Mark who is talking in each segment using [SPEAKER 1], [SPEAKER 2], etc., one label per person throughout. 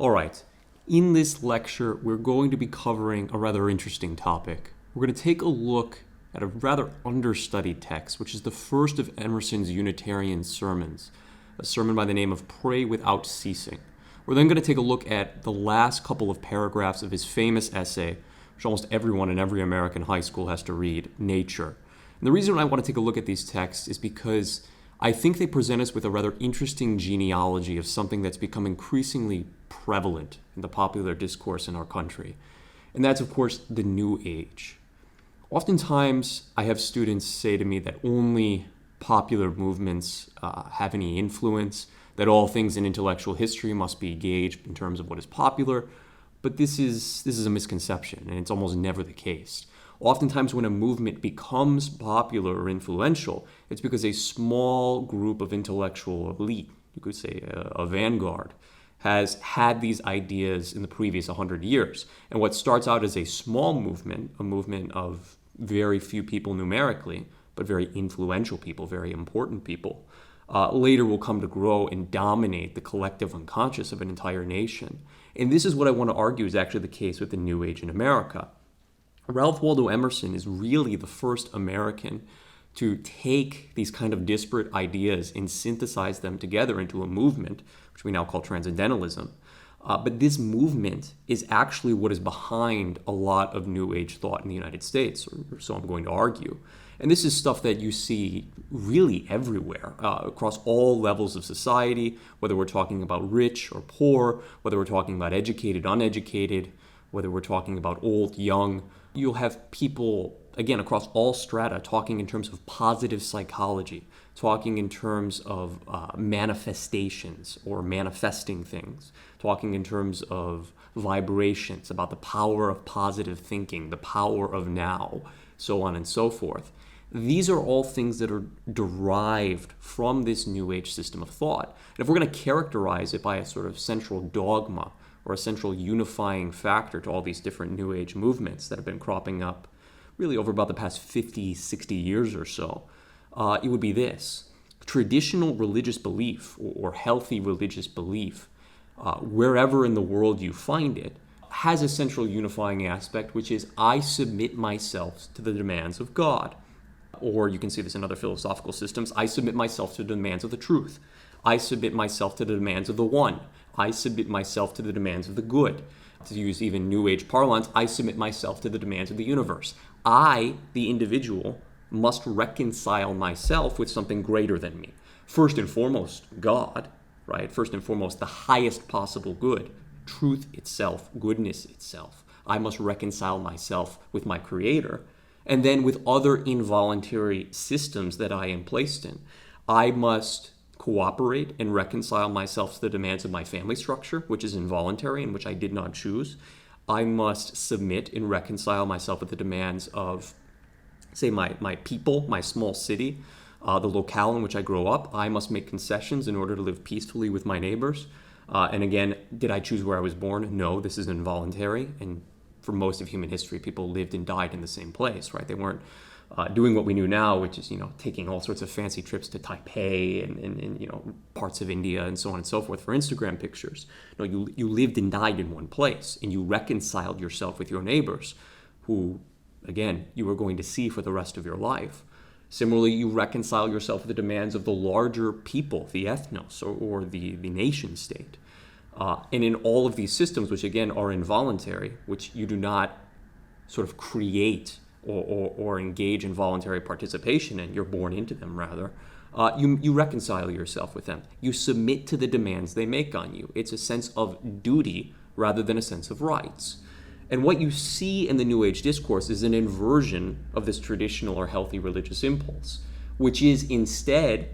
[SPEAKER 1] All right, in this lecture, we're going to be covering a rather interesting topic. We're going to take a look at a rather understudied text, which is the first of Emerson's Unitarian sermons, a sermon by the name of Pray Without Ceasing. We're then going to take a look at the last couple of paragraphs of his famous essay, which almost everyone in every American high school has to read, Nature. And the reason I want to take a look at these texts is because I think they present us with a rather interesting genealogy of something that's become increasingly prevalent in the popular discourse in our country. And that's, of course, the New Age. Oftentimes, I have students say to me that only popular movements have any influence, that all things in intellectual history must be gauged in terms of what is popular, but this is a misconception, and it's almost never the case. Oftentimes when a movement becomes popular or influential, it's because a small group of intellectual elite, you could say a vanguard, has had these ideas in the previous 100 years. And what starts out as a small movement, a movement of very few people numerically, but very influential people, very important people, later will come to grow and dominate the collective unconscious of an entire nation. And this is what I want to argue is actually the case with the New Age in America. Ralph Waldo Emerson is really the first American to take these kind of disparate ideas and synthesize them together into a movement, which we now call Transcendentalism. But this movement is actually what is behind a lot of New Age thought in the United States, or so I'm going to argue. And this is stuff that you see really everywhere, across all levels of society, whether we're talking about rich or poor, whether we're talking about educated, uneducated, whether we're talking about old, young. You'll have people, again, across all strata, talking in terms of positive psychology, talking in terms of manifestations or manifesting things, talking in terms of vibrations, about the power of positive thinking, the power of now, so on and so forth. These are all things that are derived from this New Age system of thought. And if we're going to characterize it by a sort of central dogma or a central unifying factor to all these different New Age movements that have been cropping up really over about the past 50, 60 years or so, it would be this. Traditional religious belief or healthy religious belief, wherever in the world you find it, has a central unifying aspect, which is I submit myself to the demands of God. Or you can see this in other philosophical systems. I submit myself to the demands of the truth. I submit myself to the demands of the one. I submit myself to the demands of the good. To use even New Age parlance, I submit myself to the demands of the universe. I, the individual, must reconcile myself with something greater than me. First and foremost, God, right? First and foremost, the highest possible good, truth itself, goodness itself. I must reconcile myself with my Creator, and then with other involuntary systems that I am placed in. I must cooperate and reconcile myself to the demands of my family structure, which is involuntary and which I did not choose. I must submit and reconcile myself with the demands of, say, my people, my small city, the locale in which I grow up. I must make concessions in order to live peacefully with my neighbors. And again, did I choose where I was born? No, this is involuntary. And for most of human history, people lived and died in the same place, right? They weren't doing what we knew now, which is, taking all sorts of fancy trips to Taipei and parts of India and so on and so forth for Instagram pictures. No, you lived and died in one place, and you reconciled yourself with your neighbors, who, again, you were going to see for the rest of your life. Similarly, you reconcile yourself with the demands of the larger people, the ethnos, or the nation state. And in all of these systems, which again are involuntary, which you do not sort of create or engage in voluntary participation in, you're born into them rather, you reconcile yourself with them. You submit to the demands they make on you. It's a sense of duty rather than a sense of rights. And what you see in the New Age discourse is an inversion of this traditional or healthy religious impulse, which is instead,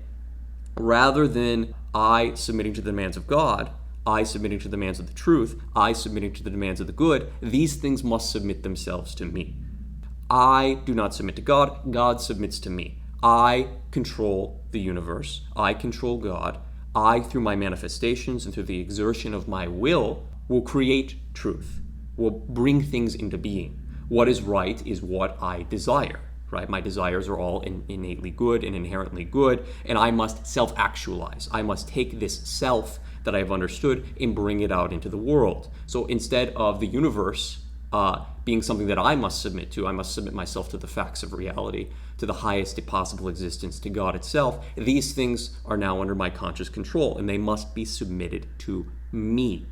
[SPEAKER 1] rather than I submitting to the demands of God, I submitting to the demands of the truth, I submitting to the demands of the good, these things must submit themselves to me. I do not submit to God, God submits to me. I control the universe, I control God. I, through my manifestations and through the exertion of my will create truth, will bring things into being. What is right is what I desire, right? My desires are all innately good and inherently good, and I must self-actualize. I must take this self that I've understood and bring it out into the world. So instead of the universe being something that I must submit to, I must submit myself to the facts of reality, to the highest possible existence, to God itself. These things are now under my conscious control, and they must be submitted to me.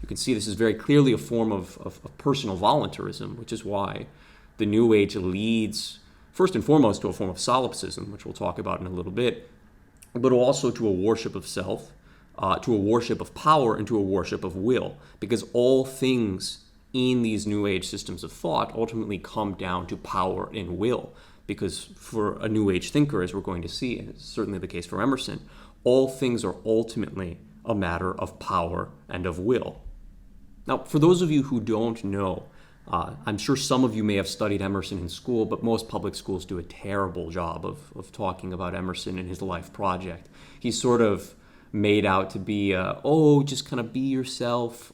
[SPEAKER 1] You can see this is very clearly a form of personal voluntarism, which is why the New Age leads, first and foremost, to a form of solipsism, which we'll talk about in a little bit, but also to a worship of self, to a worship of power, and to a worship of will, because all things in these New Age systems of thought ultimately come down to power and will, because for a New Age thinker, as we're going to see, and it's certainly the case for Emerson, all things are ultimately a matter of power and of will. Now, for those of you who don't know, I'm sure some of you may have studied Emerson in school, but most public schools do a terrible job of talking about Emerson and his life project. He's sort of made out to be, just kind of be yourself,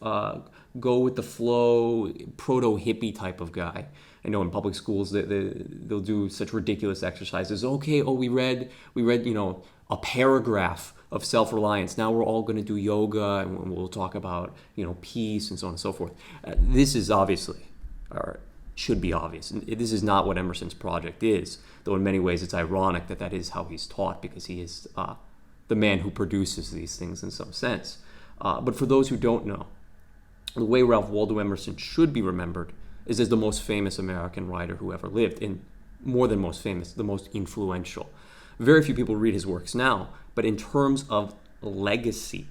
[SPEAKER 1] go with the flow, proto-hippie type of guy. I know in public schools they'll do such ridiculous exercises. Okay, we read, a paragraph of Selfreliance. Now we're all going to do yoga, and we'll talk about, peace and so on and so forth. This is obviously, or should be obvious, and this is not what Emerson's project is, though in many ways it's ironic that is how he's taught, because he is the man who produces these things in some sense. But for those who don't know, the way Ralph Waldo Emerson should be remembered is as the most famous American writer who ever lived, and more than most famous, the most influential. Very few people read his works now, but in terms of legacy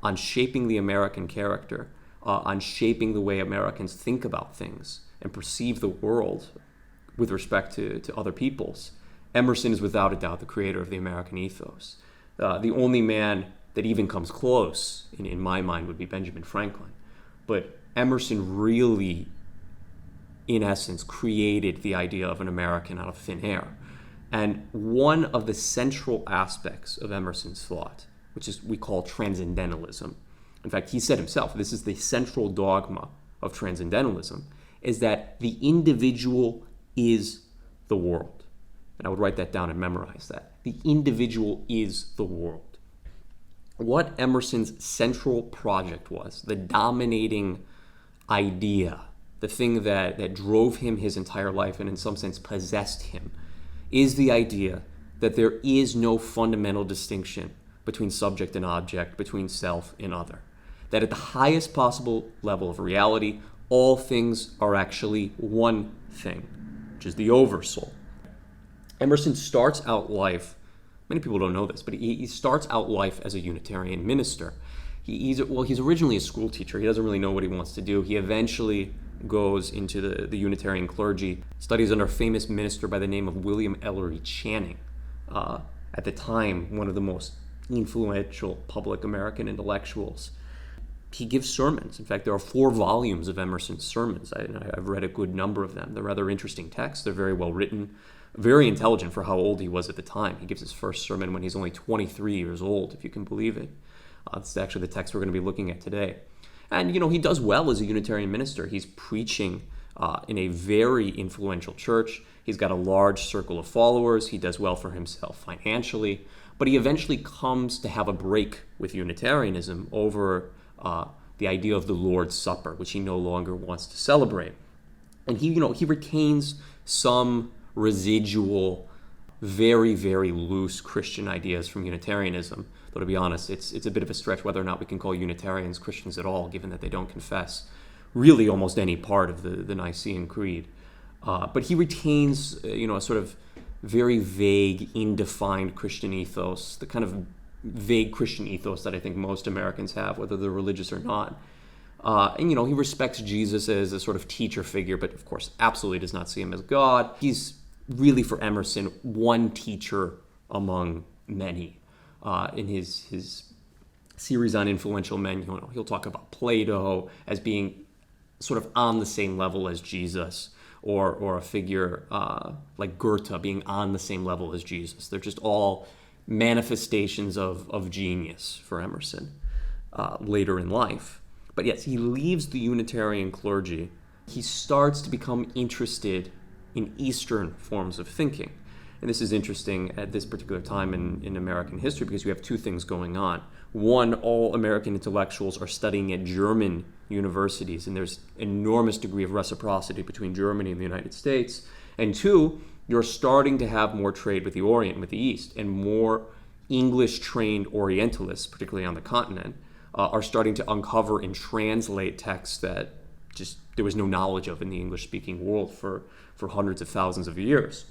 [SPEAKER 1] on shaping the American character, on shaping the way Americans think about things and perceive the world with respect to other peoples, Emerson is without a doubt the creator of the American ethos. The only man that even comes close, in my mind, would be Benjamin Franklin. But Emerson really, in essence, created the idea of an American out of thin air. And one of the central aspects of Emerson's thought, which is we call transcendentalism, in fact, he said himself, this is the central dogma of transcendentalism, is that the individual is the world. And I would write that down and memorize that. The individual is the world. What Emerson's central project was, the dominating idea, the thing that drove him his entire life and in some sense possessed him, is the idea that there is no fundamental distinction between subject and object, between self and other. That at the highest possible level of reality, all things are actually one thing, which is the Oversoul. Emerson starts out life, many people don't know this, but he starts out life as a Unitarian minister. He's originally a school teacher. He doesn't really know what he wants to do. He eventually goes into the Unitarian clergy, studies under a famous minister by the name of William Ellery Channing, at the time one of the most influential public American intellectuals. He gives sermons. In fact, there are 4 volumes of Emerson's sermons. I've read a good number of them. They're rather interesting texts. They're very well written, very intelligent for how old he was at the time. He gives his first sermon when he's only 23 years old, if you can believe it. It's actually the text we're going to be looking at today. And, he does well as a Unitarian minister. He's preaching in a very influential church. He's got a large circle of followers. He does well for himself financially. But he eventually comes to have a break with Unitarianism over the idea of the Lord's Supper, which he no longer wants to celebrate. And he retains some residual, very, very loose Christian ideas from Unitarianism. Though to be honest, it's a bit of a stretch whether or not we can call Unitarians Christians at all, given that they don't confess really almost any part of the Nicene Creed. But he retains, a sort of very vague, indefined Christian ethos, the kind of vague Christian ethos that I think most Americans have, whether they're religious or not. And he respects Jesus as a sort of teacher figure, but of course absolutely does not see him as God. He's really, for Emerson, one teacher among many. In his series on influential men, he'll talk about Plato as being sort of on the same level as Jesus, or a figure like Goethe being on the same level as Jesus. They're just all manifestations of genius for Emerson later in life. But yes, he leaves the Unitarian clergy. He starts to become interested in Eastern forms of thinking. And this is interesting at this particular time in American history because you have two things going on. One, all American intellectuals are studying at German universities, and there's enormous degree of reciprocity between Germany and the United States. And two, you're starting to have more trade with the Orient, with the East, and more English-trained Orientalists, particularly on the continent, are starting to uncover and translate texts that just there was no knowledge of in the English-speaking world for hundreds of thousands of years.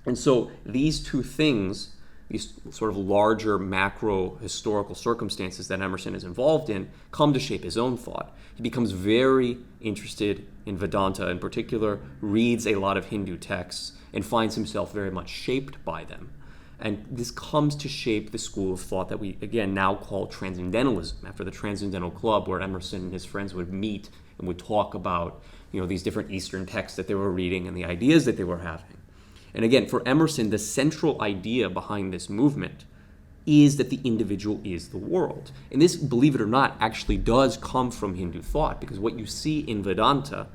[SPEAKER 1] And so these two things, these sort of larger macro historical circumstances that Emerson is involved in, come to shape his own thought. He becomes very interested in Vedanta in particular, reads a lot of Hindu texts, and finds himself very much shaped by them. And this comes to shape the school of thought that we, again, now call Transcendentalism, after the Transcendental Club, where Emerson and his friends would meet and would talk about, these different Eastern texts that they were reading and the ideas that they were having. And again, for Emerson, the central idea behind this movement is that the individual is the world. And this, believe it or not, actually does come from Hindu thought, because what you see in Vedanta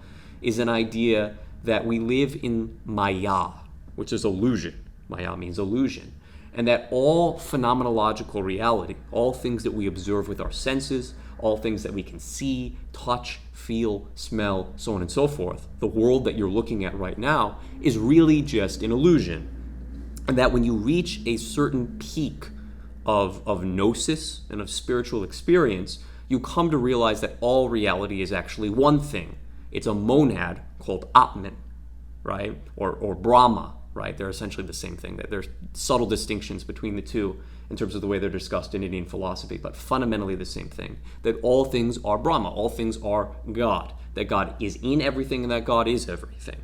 [SPEAKER 1] is an idea that we live in Maya, which is illusion. Maya means illusion. And that all phenomenological reality, all things that we observe with our senses, all things that we can see, touch, feel, smell, so on and so forth, the world that you're looking at right now is really just an illusion. And that when you reach a certain peak of gnosis and of spiritual experience, you come to realize that all reality is actually one thing. It's a monad called Atman, right? Or Brahma, right? They're essentially the same thing. There's subtle distinctions between the two in terms of the way they're discussed in Indian philosophy, but fundamentally the same thing. That all things are Brahma, all things are God, that God is in everything and that God is everything.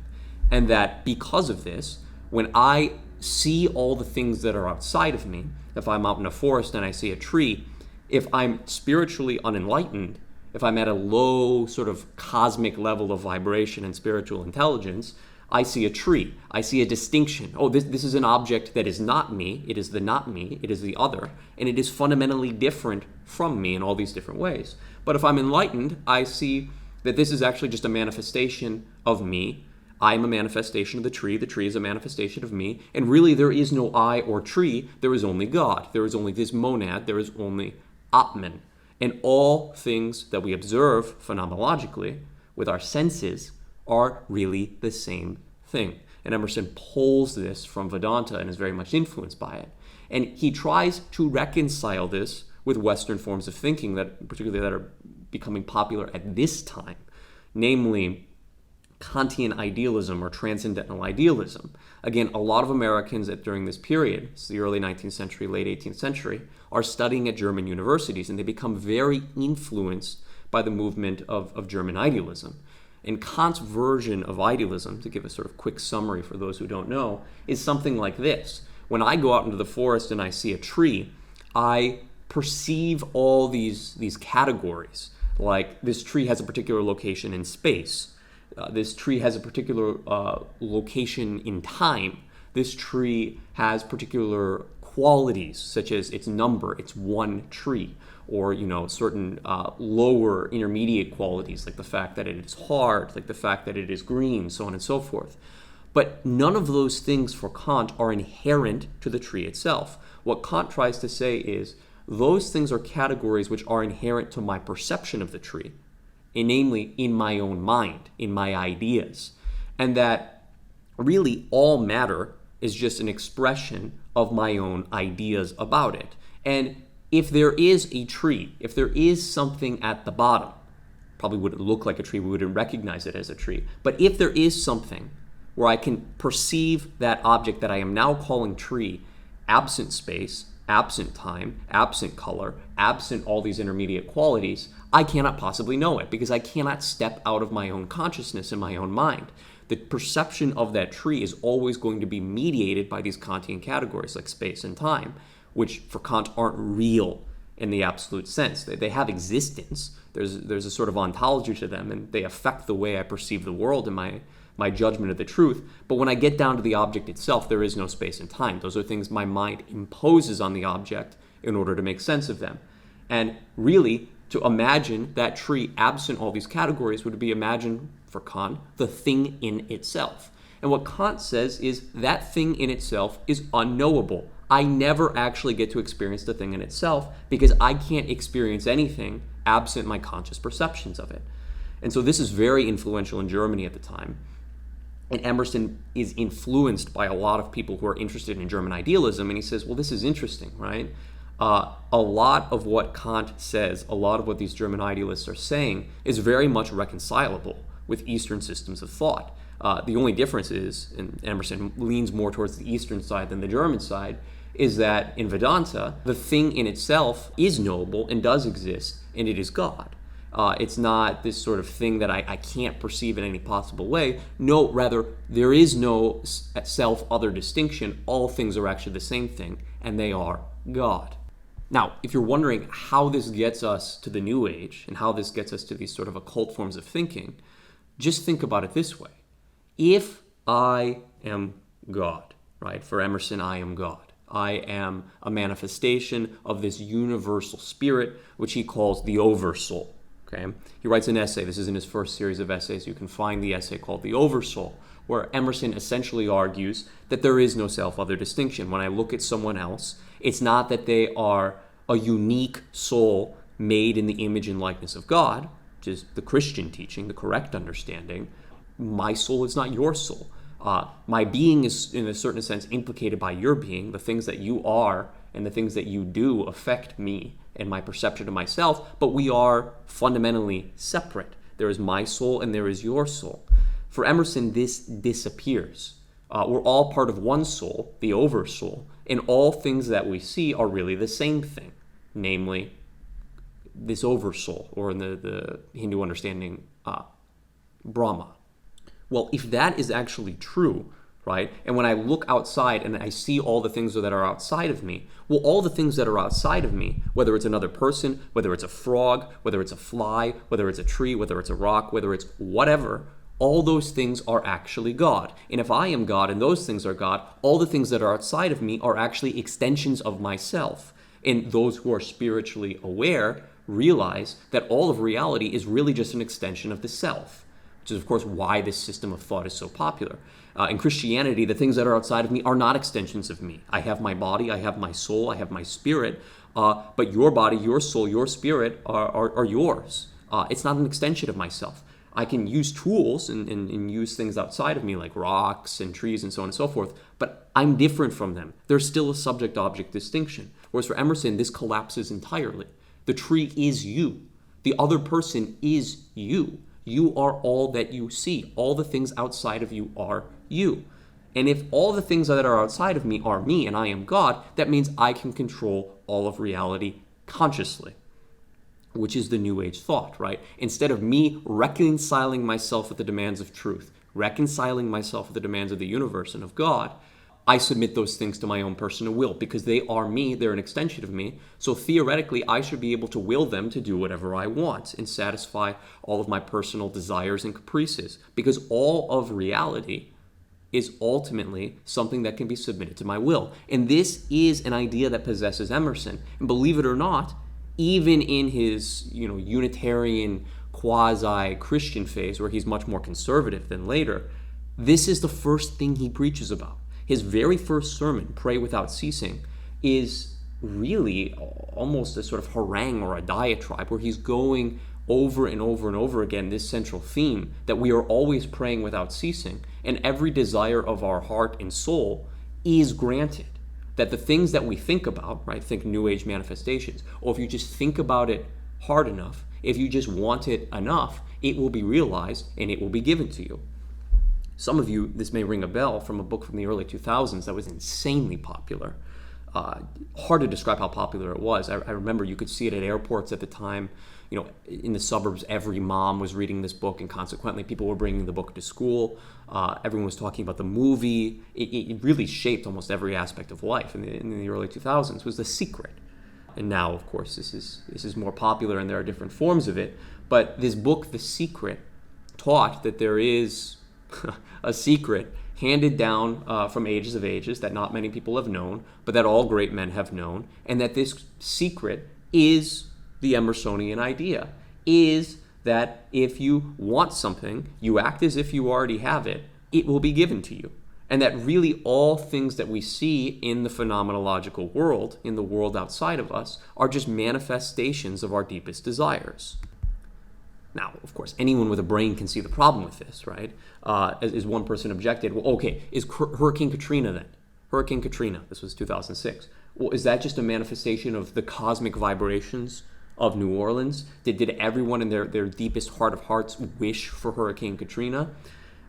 [SPEAKER 1] And that because of this, when I see all the things that are outside of me, if I'm out in a forest and I see a tree, if I'm spiritually unenlightened, if I'm at a low sort of cosmic level of vibration and spiritual intelligence, I see a tree. I see a distinction. Oh, this is an object that is not me. It is the not me. It is the other. And it is fundamentally different from me in all these different ways. But if I'm enlightened, I see that this is actually just a manifestation of me. I am a manifestation of the tree. The tree is a manifestation of me. And really, there is no I or tree. There is only God. There is only this monad. There is only Atman. And all things that we observe phenomenologically with our senses are really the same thing. And Emerson pulls this from Vedanta and is very much influenced by it. And he tries to reconcile this with Western forms of thinking particularly that are becoming popular at this time, namely Kantian idealism or transcendental idealism. Again, a lot of Americans during this period, it's the early 19th century, late 18th century, are studying at German universities, and they become very influenced by the movement of German idealism. And Kant's version of idealism, to give a sort of quick summary for those who don't know, is something like this. When I go out into the forest and I see a tree, I perceive all these categories. Like this tree has a particular location in space. This tree has a particular location in time. This tree has particular qualities, such as its number, it's one tree, or certain lower intermediate qualities, like the fact that it is hard, like the fact that it is green, so on and so forth. But none of those things for Kant are inherent to the tree itself. What Kant tries to say is those things are categories which are inherent to my perception of the tree, and namely in my own mind, in my ideas, and that really all matter is just an expression of my own ideas about it. And if there is a tree, if there is something at the bottom, probably wouldn't look like a tree, we wouldn't recognize it as a tree, but if there is something where I can perceive that object that I am now calling tree, absent space, absent time, absent color, absent all these intermediate qualities, I cannot possibly know it because I cannot step out of my own consciousness and my own mind. The perception of that tree is always going to be mediated by these Kantian categories like space and time, which for Kant aren't real in the absolute sense. They have existence. There's a sort of ontology to them, and they affect the way I perceive the world and my judgment of the truth. But when I get down to the object itself, there is no space and time. Those are things my mind imposes on the object in order to make sense of them. And really, to imagine that tree absent all these categories would be imagine, for Kant, the thing in itself. And what Kant says is that thing in itself is unknowable. I never actually get to experience the thing in itself because I can't experience anything absent my conscious perceptions of it. And so this is very influential in Germany at the time. And Emerson is influenced by a lot of people who are interested in German idealism. And he says, well, this is interesting, right? A lot of what Kant says, a lot of what these German idealists are saying is very much reconcilable with Eastern systems of thought. The only difference is, and Emerson leans more towards the Eastern side than the German side, is that in Vedanta, the thing in itself is knowable and does exist, and it is God. It's not this sort of thing that I can't perceive in any possible way. No, rather, there is no self-other distinction. All things are actually the same thing, and they are God. Now, if you're wondering how this gets us to the New Age and how this gets us to these sort of occult forms of thinking, just think about it this way. If I am God, right? For Emerson, I am God. I am a manifestation of this universal spirit, which he calls the Oversoul. Okay? He writes an essay. This is in his first series of essays. You can find the essay called The Oversoul, where Emerson essentially argues that there is no self-other distinction. When I look at someone else, it's not that they are a unique soul made in the image and likeness of God, which is the Christian teaching, the correct understanding. My soul is not your soul. My being is, in a certain sense, implicated by your being. The things that you are and the things that you do affect me and my perception of myself, but we are fundamentally separate. There is my soul and there is your soul. For Emerson, this disappears. We're all part of one soul, the Oversoul, and all things that we see are really the same thing, namely this Oversoul, or in the Hindu understanding, Brahma. Well, if that is actually true, right, and when I look outside and I see all the things that are outside of me, well, all the things that are outside of me, whether it's another person, whether it's a frog, whether it's a fly, whether it's a tree, whether it's a rock, whether it's whatever, all those things are actually God. And if I am God and those things are God, all the things that are outside of me are actually extensions of myself. And those who are spiritually aware realize that all of reality is really just an extension of the self, which is, of course, why this system of thought is so popular. In Christianity, the things that are outside of me are not extensions of me. I have my body, I have my soul, I have my spirit, but your body, your soul, your spirit are yours. It's not an extension of myself. I can use tools and use things outside of me like rocks and trees and so on and so forth, but I'm different from them. There's still a subject-object distinction. Whereas for Emerson, this collapses entirely. The tree is you. The other person is you. You are all that you see. All the things outside of you are you. And if all the things that are outside of me are me and I am God, that means I can control all of reality consciously, which is the New Age thought, right? Instead of me reconciling myself with the demands of truth, reconciling myself with the demands of the universe and of God, I submit those things to my own personal will because they are me, they're an extension of me. So theoretically, I should be able to will them to do whatever I want and satisfy all of my personal desires and caprices because all of reality is ultimately something that can be submitted to my will. And this is an idea that possesses Emerson. And believe it or not, even in his, Unitarian quasi-Christian phase, where he's much more conservative than later, this is the first thing he preaches about. His very first sermon, Pray Without Ceasing, is really almost a sort of harangue or a diatribe where he's going over and over and over again this central theme that we are always praying without ceasing, and every desire of our heart and soul is granted. That the things that we think about, right, think New Age manifestations, or if you just think about it hard enough, if you just want it enough, it will be realized and it will be given to you. Some of you, this may ring a bell from a book from the early 2000s that was insanely popular. Hard to describe how popular it was. I remember you could see it at airports at the time. In the suburbs, every mom was reading this book, and consequently, people were bringing the book to school. Everyone was talking about the movie. It really shaped almost every aspect of life in the early 2000s. Was The Secret. And now, of course, this is more popular, and there are different forms of it. But this book, The Secret, taught that there is a secret handed down from ages of ages that not many people have known, but that all great men have known, and that this secret is the Emersonian idea, is that if you want something, you act as if you already have it, it will be given to you. And that really all things that we see in the phenomenological world, in the world outside of us, are just manifestations of our deepest desires. Now, of course, anyone with a brain can see the problem with this, right? As one person objected, well, okay, is Hurricane Katrina then? Hurricane Katrina, this was 2006. Well, is that just a manifestation of the cosmic vibrations of New Orleans? Did everyone in their deepest heart of hearts wish for Hurricane Katrina?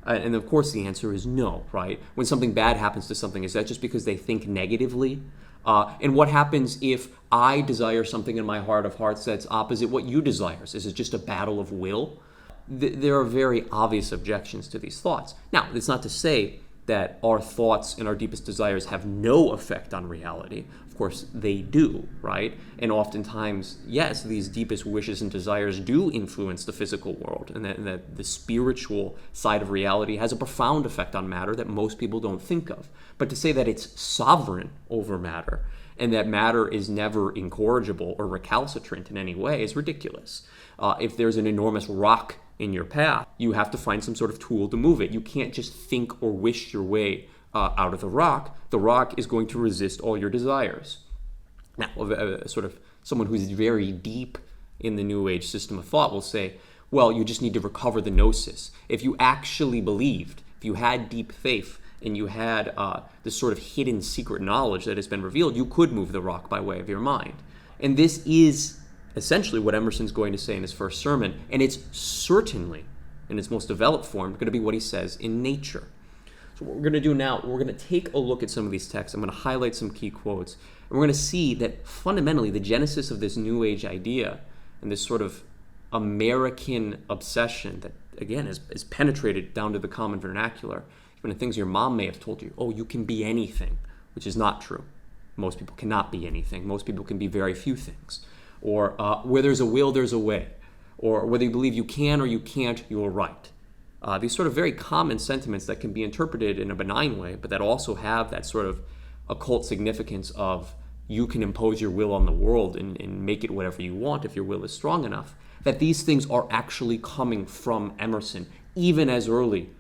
[SPEAKER 1] And of course the answer is no, right? When something bad happens to something, is that just because they think negatively? And what happens if I desire something in my heart of hearts that's opposite what you desire? Is it just a battle of will? There are very obvious objections to these thoughts. Now, it's not to say that our thoughts and our deepest desires have no effect on reality. Of course, they do, right? And oftentimes, yes, these deepest wishes and desires do influence the physical world, and that the spiritual side of reality has a profound effect on matter that most people don't think of. But to say that it's sovereign over matter, and that matter is never incorrigible or recalcitrant in any way is ridiculous. If there's an enormous rock in your path, you have to find some sort of tool to move it. You can't just think or wish your way out of the rock. The rock is going to resist all your desires. Now, sort of someone who's very deep in the New Age system of thought will say, well, you just need to recover the gnosis. If you actually believed, if you had deep faith, and you had this sort of hidden secret knowledge that has been revealed, you could move the rock by way of your mind. And this is essentially what Emerson's going to say in his first sermon, and it's certainly, in its most developed form, going to be what he says in Nature. So what we're going to do now, we're going to take a look at some of these texts. I'm going to highlight some key quotes, and we're going to see that fundamentally the genesis of this New Age idea and this sort of American obsession that, again, is penetrated down to the common vernacular, even the things your mom may have told you, oh, you can be anything, which is not true. Most people cannot be anything. Most people can be very few things. Or where there's a will, there's a way. Or whether you believe you can or you can't, you're right. These sort of very common sentiments that can be interpreted in a benign way, but that also have that sort of occult significance of you can impose your will on the world and make it whatever you want if your will is strong enough, that these things are actually coming from Emerson, even as early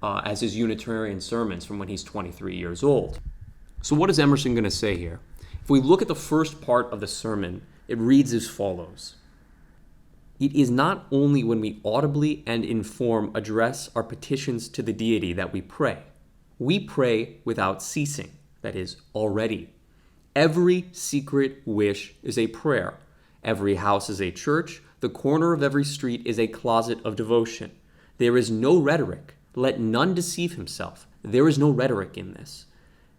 [SPEAKER 1] as his Unitarian sermons from when he's 23 years old. So what is Emerson going to say here? If we look at the first part of the sermon, it reads as follows. It is not only when we audibly and in form address our petitions to the deity that we pray. We pray without ceasing, that is, already. Every secret wish is a prayer. Every house is a church. The corner of every street is a closet of devotion. There is no rhetoric. Let none deceive himself. There is no rhetoric in this.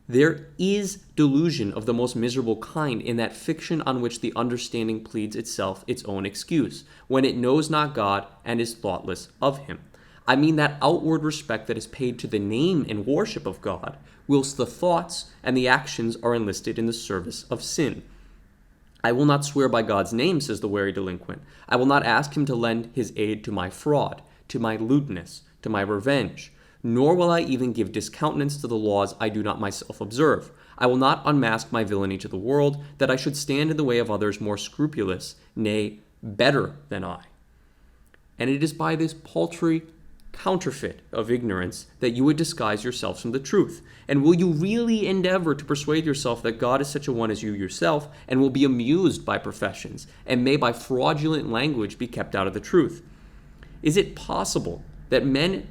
[SPEAKER 1] There is delusion of the most miserable kind in that fiction on which the understanding pleads itself its own excuse, when it knows not God and is thoughtless of him. I mean that outward respect that is paid to the name and worship of God, whilst the thoughts and the actions are enlisted in the service of sin. I will not swear by God's name, says the wary delinquent. I will not ask him to lend his aid to my fraud, to my lewdness, to my revenge. Nor will I even give discountenance to the laws I do not myself observe. I will not unmask my villainy to the world, that I should stand in the way of others more scrupulous, nay, better than I. And it is by this paltry counterfeit of ignorance that you would disguise yourselves from the truth. And will you really endeavor to persuade yourself that God is such a one as you yourself, and will be amused by professions, and may by fraudulent language be kept out of the truth? Is it possible that men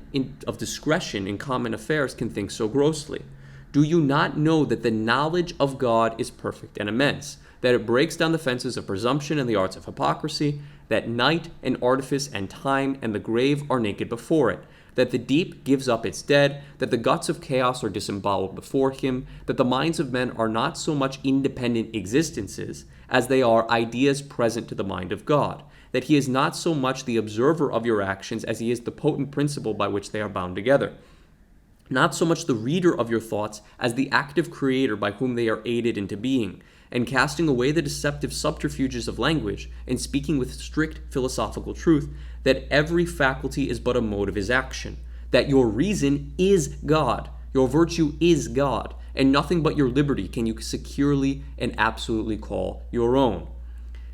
[SPEAKER 1] of discretion in common affairs can think so grossly? Do you not know that the knowledge of God is perfect and immense, that it breaks down the fences of presumption and the arts of hypocrisy, that night and artifice and time and the grave are naked before it, that the deep gives up its dead, that the guts of chaos are disemboweled before him, that the minds of men are not so much independent existences as they are ideas present to the mind of God, that he is not so much the observer of your actions as he is the potent principle by which they are bound together, not so much the reader of your thoughts as the active creator by whom they are aided into being, and casting away the deceptive subterfuges of language, and speaking with strict philosophical truth, that every faculty is but a mode of his action, that your reason is God, your virtue is God, and nothing but your liberty can you securely and absolutely call your own.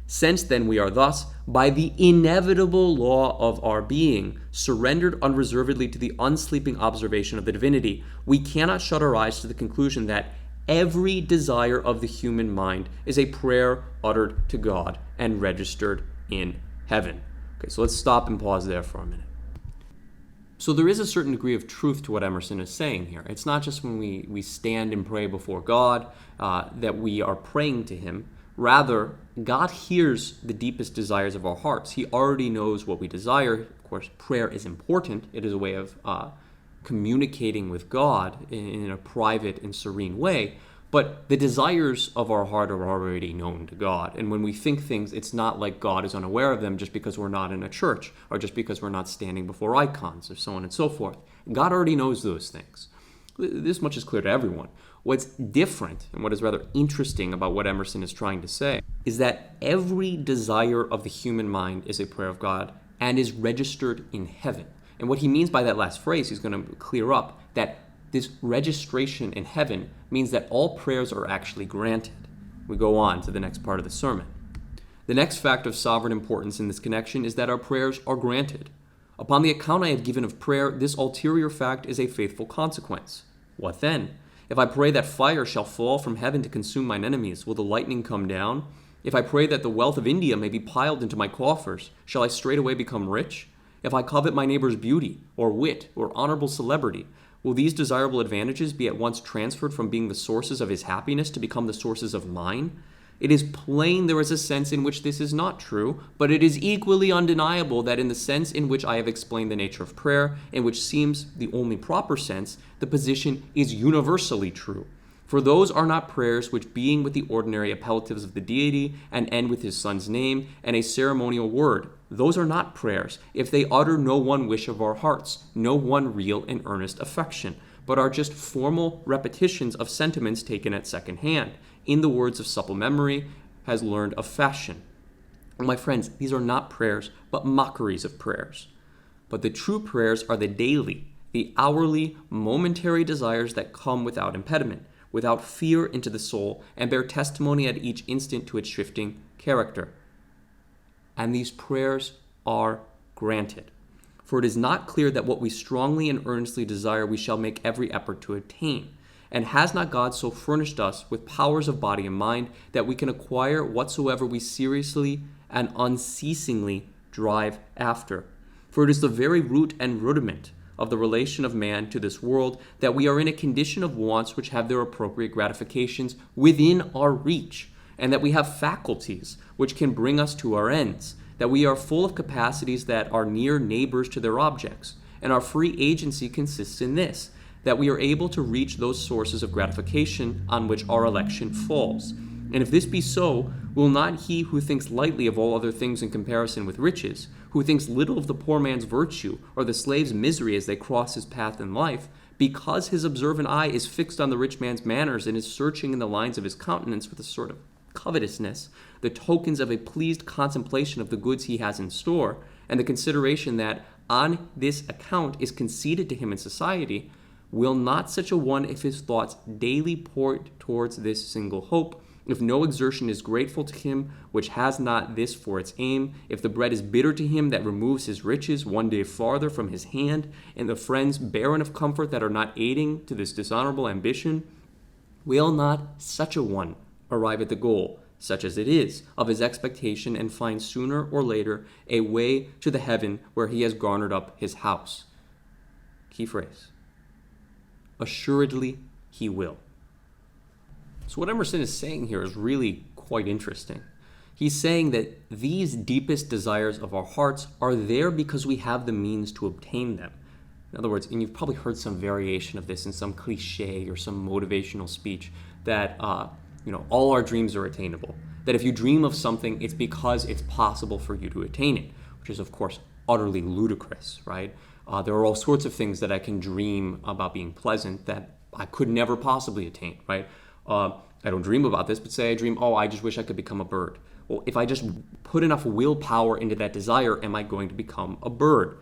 [SPEAKER 1] Since then we are thus, by the inevitable law of our being, surrendered unreservedly to the unsleeping observation of the divinity, we cannot shut our eyes to the conclusion that every desire of the human mind is a prayer uttered to God and registered in heaven. Okay, so let's stop and pause there for a minute. So there is a certain degree of truth to what Emerson is saying here. It's not just when we stand and pray before God that we are praying to him. Rather, God hears the deepest desires of our hearts. He already knows what we desire. Of course, prayer is important. It is a way of communicating with God in a private and serene way. But the desires of our heart are already known to God. And when we think things, it's not like God is unaware of them just because we're not in a church or just because we're not standing before icons or so on and so forth. God already knows those things. This much is clear to everyone. What's different and what is rather interesting about what Emerson is trying to say is that every desire of the human mind is a prayer of God and is registered in heaven. And what he means by that last phrase, he's going to clear up that this registration in heaven means that all prayers are actually granted. We go on to the next part of the sermon. The next fact of sovereign importance in this connection is that our prayers are granted. Upon the account I have given of prayer, this ulterior fact is a faithful consequence. What then? If I pray that fire shall fall from heaven to consume mine enemies, will the lightning come down? If I pray that the wealth of India may be piled into my coffers, shall I straightway become rich? If I covet my neighbor's beauty, or wit, or honorable celebrity, will these desirable advantages be at once transferred from being the sources of his happiness to become the sources of mine? It is plain there is a sense in which this is not true, but it is equally undeniable that in the sense in which I have explained the nature of prayer, and which seems the only proper sense, the position is universally true. For those are not prayers which, being with the ordinary appellatives of the deity, and end with his son's name, and a ceremonial word, those are not prayers, if they utter no one wish of our hearts, no one real and earnest affection, but are just formal repetitions of sentiments taken at second hand, in the words of supple memory has learned of fashion. My friends, these are not prayers, but mockeries of prayers. But the true prayers are the daily, the hourly, momentary desires that come without impediment, without fear into the soul, and bear testimony at each instant to its shifting character. And these prayers are granted. For it is not clear that what we strongly and earnestly desire we shall make every effort to attain. And has not God so furnished us with powers of body and mind that we can acquire whatsoever we seriously and unceasingly drive after? For it is the very root and rudiment of the relation of man to this world that we are in a condition of wants which have their appropriate gratifications within our reach, and that we have faculties which can bring us to our ends, that we are full of capacities that are near neighbors to their objects, and our free agency consists in this, that we are able to reach those sources of gratification on which our election falls. And if this be so, will not he who thinks lightly of all other things in comparison with riches, who thinks little of the poor man's virtue or the slave's misery as they cross his path in life, because his observant eye is fixed on the rich man's manners and is searching in the lines of his countenance with a sort of covetousness, the tokens of a pleased contemplation of the goods he has in store, and the consideration that on this account is conceded to him in society, will not such a one, if his thoughts daily pour towards this single hope, if no exertion is grateful to him which has not this for its aim, if the bread is bitter to him that removes his riches one day farther from his hand, and the friends barren of comfort that are not aiding to this dishonorable ambition, will not such a one arrive at the goal, such as it is, of his expectation, and find sooner or later a way to the heaven where he has garnered up his house? Key phrase. Assuredly he will. So what Emerson is saying here is really quite interesting. He's saying that these deepest desires of our hearts are there because we have the means to obtain them. In other words, and you've probably heard some variation of this in some cliche or some motivational speech, that all our dreams are attainable. That if you dream of something, it's because it's possible for you to attain it, which is, of course, utterly ludicrous, right? There are all sorts of things that I can dream about being pleasant that I could never possibly attain, right? I don't dream about this, but say I dream, I just wish I could become a bird. Well, if I just put enough willpower into that desire, am I going to become a bird?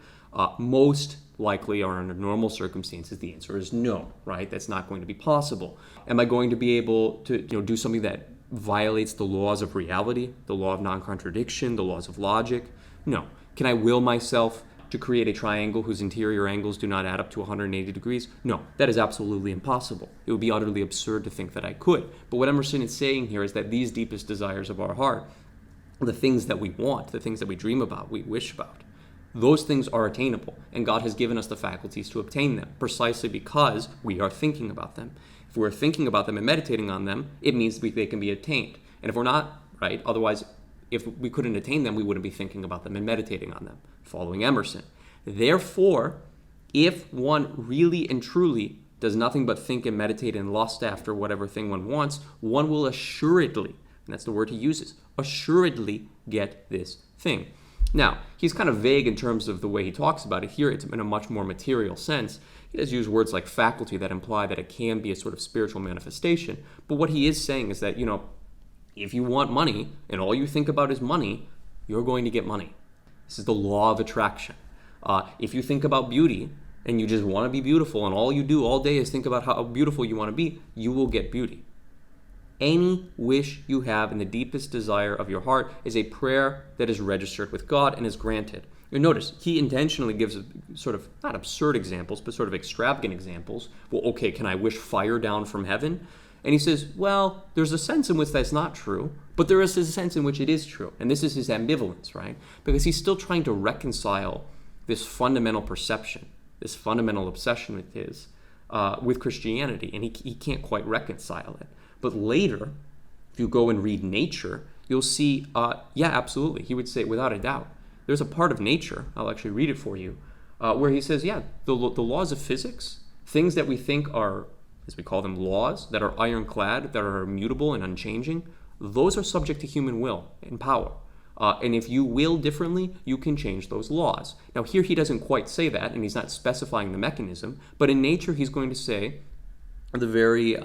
[SPEAKER 1] Most likely, or under normal circumstances, the answer is no, right? That's not going to be possible. Am I going to be able to do something that violates the laws of reality, the law of non-contradiction, the laws of logic? No. Can I will myself to create a triangle whose interior angles do not add up to 180 degrees? No, that is absolutely impossible. It would be utterly absurd to think that I could. But what Emerson is saying here is that these deepest desires of our heart, the things that we want, the things that we dream about, we wish about, those things are attainable, and God has given us the faculties to obtain them, precisely because we are thinking about them. If we're thinking about them and meditating on them, it means they can be attained. And if we're not, right, otherwise, if we couldn't attain them, we wouldn't be thinking about them and meditating on them, following Emerson. Therefore, if one really and truly does nothing but think and meditate and lust after whatever thing one wants, one will assuredly, and that's the word he uses, assuredly get this thing. Now, he's kind of vague in terms of the way he talks about it. Here, it's in a much more material sense. He does use words like faculty that imply that it can be a sort of spiritual manifestation. But what he is saying is that, if you want money and all you think about is money, you're going to get money. This is the law of attraction. If you think about beauty and you just want to be beautiful and all you do all day is think about how beautiful you want to be, you will get beauty. Any wish you have in the deepest desire of your heart is a prayer that is registered with God and is granted. You notice, he intentionally gives sort of, not absurd examples, but sort of extravagant examples. Well, okay, can I wish fire down from heaven? And he says, well, there's a sense in which that's not true, but there is a sense in which it is true. And this is his ambivalence, right? Because he's still trying to reconcile this fundamental perception, this fundamental obsession with his, with Christianity, and he can't quite reconcile it. But later, if you go and read nature, you'll see, yeah, absolutely. He would say, without a doubt, there's a part of nature, I'll actually read it for you, where he says, yeah, the laws of physics, things that we think are, as we call them, laws, that are ironclad, that are immutable and unchanging, those are subject to human will and power. And if you will differently, you can change those laws. Now, here he doesn't quite say that, and he's not specifying the mechanism, but in nature he's going to say the very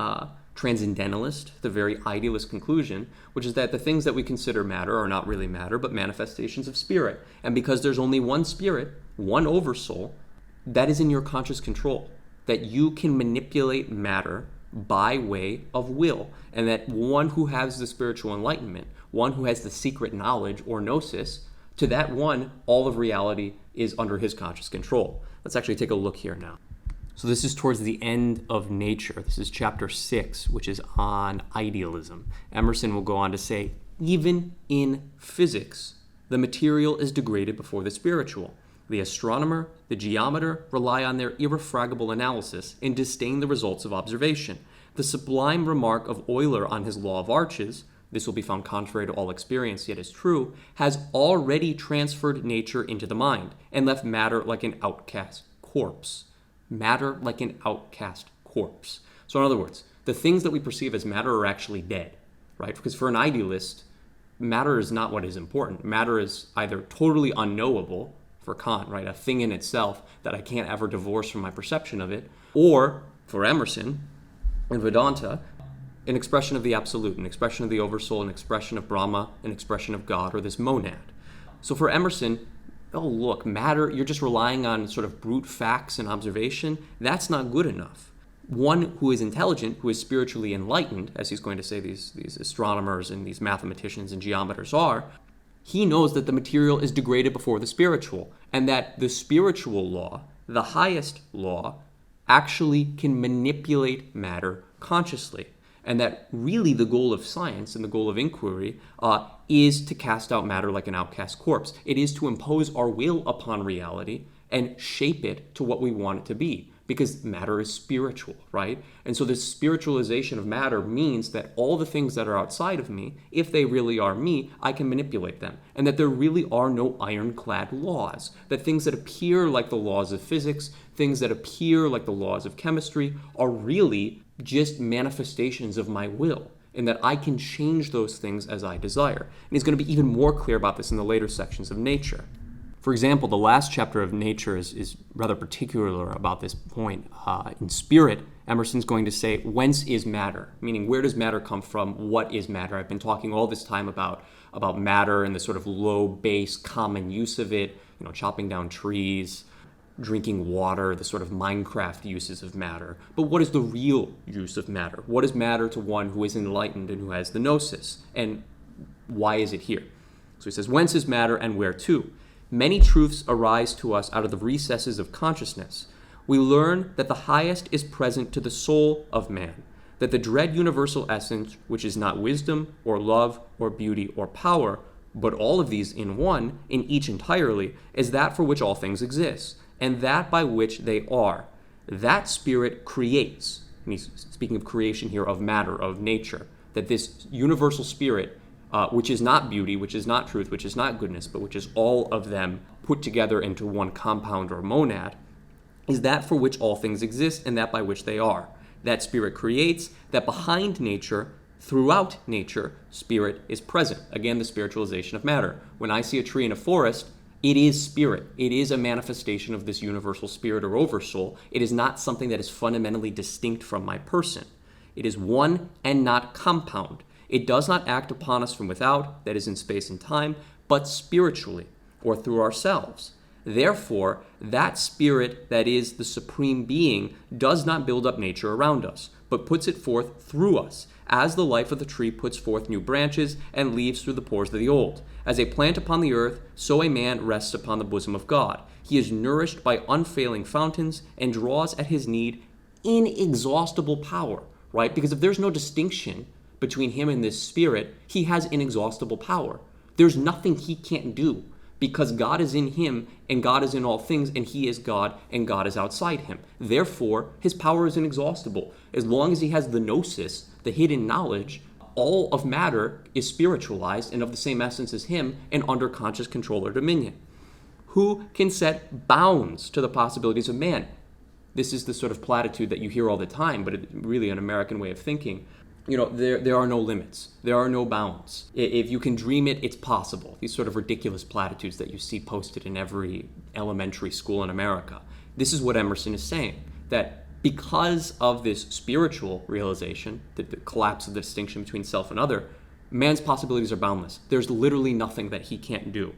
[SPEAKER 1] transcendentalist, the very idealist conclusion, which is that the things that we consider matter are not really matter, but manifestations of spirit. And because there's only one spirit, one oversoul, that is in your conscious control, that you can manipulate matter by way of will, and that one who has the spiritual enlightenment, one who has the secret knowledge or gnosis, to that one, all of reality is under his conscious control. Let's actually take a look here now. So this is towards the end of Nature. This is chapter 6, which is on idealism. Emerson will go on to say, even in physics, the material is degraded before the spiritual. The astronomer, the geometer rely on their irrefragable analysis and disdain the results of observation. The sublime remark of Euler on his law of arches, this will be found contrary to all experience, yet is true, has already transferred nature into the mind and left matter like an outcast corpse. Matter like an outcast corpse. So in other words, the things that we perceive as matter are actually dead, right? Because for an idealist, matter is not what is important. Matter is either totally unknowable, for Kant, right? A thing in itself that I can't ever divorce from my perception of it, or for Emerson and Vedanta, an expression of the absolute, an expression of the oversoul, an expression of Brahma, an expression of God, or this monad. So for Emerson, oh, look, matter, you're just relying on sort of brute facts and observation. That's not good enough. One who is intelligent, who is spiritually enlightened, as he's going to say these astronomers and these mathematicians and geometers are, he knows that the material is degraded before the spiritual, and that the spiritual law, the highest law, actually can manipulate matter consciously. And that really the goal of science and the goal of inquiry is to cast out matter like an outcast corpse. It is to impose our will upon reality and shape it to what we want it to be, because matter is spiritual, right? And so this spiritualization of matter means that all the things that are outside of me, if they really are me, I can manipulate them. And that there really are no ironclad laws. That things that appear like the laws of physics, things that appear like the laws of chemistry, are really just manifestations of my will, and that I can change those things as I desire. And he's going to be even more clear about this in the later sections of Nature. For example, the last chapter of Nature is rather particular about this point. In Spirit, Emerson's going to say, whence is matter? Meaning, where does matter come from? What is matter? I've been talking all this time about matter and the sort of low base common use of it, chopping down trees. drinking water, the sort of Minecraft uses of matter. But what is the real use of matter? What is matter to one who is enlightened and who has the gnosis? And why is it here? So he says, whence is matter and where to? Many truths arise to us out of the recesses of consciousness. We learn that the highest is present to the soul of man, that the dread universal essence, which is not wisdom or love or beauty or power, but all of these in one, in each entirely, is that for which all things exist, and that by which they are. That spirit creates, and he's speaking of creation here, of matter, of nature, that this universal spirit, which is not beauty, which is not truth, which is not goodness, but which is all of them put together into one compound or monad, is that for which all things exist and that by which they are. That spirit creates, that behind nature, throughout nature, spirit is present. Again, the spiritualization of matter. When I see a tree in a forest, it is spirit. It is a manifestation of this universal spirit or oversoul. It is not something that is fundamentally distinct from my person. It is one and not compound. It does not act upon us from without, that is in space and time, but spiritually, or through ourselves. Therefore, that spirit that is the supreme being does not build up nature around us, but puts it forth through us, as the life of the tree puts forth new branches and leaves through the pores of the old. As a plant upon the earth, so a man rests upon the bosom of God. He is nourished by unfailing fountains and draws at his need inexhaustible power, right? Because if there's no distinction between him and this spirit, he has inexhaustible power. There's nothing he can't do because God is in him and God is in all things and he is God and God is outside him. Therefore, his power is inexhaustible. As long as he has the gnosis, the hidden knowledge, all of matter is spiritualized and of the same essence as him and under conscious control or dominion. Who can set bounds to the possibilities of man? This is the sort of platitude that you hear all the time, but it's really an American way of thinking. There are no limits. There are no bounds. If you can dream it, it's possible. These sort of ridiculous platitudes that you see posted in every elementary school in America. This is what Emerson is saying, that because of this spiritual realization, the collapse of the distinction between self and other, man's possibilities are boundless. There's literally nothing that he can't do.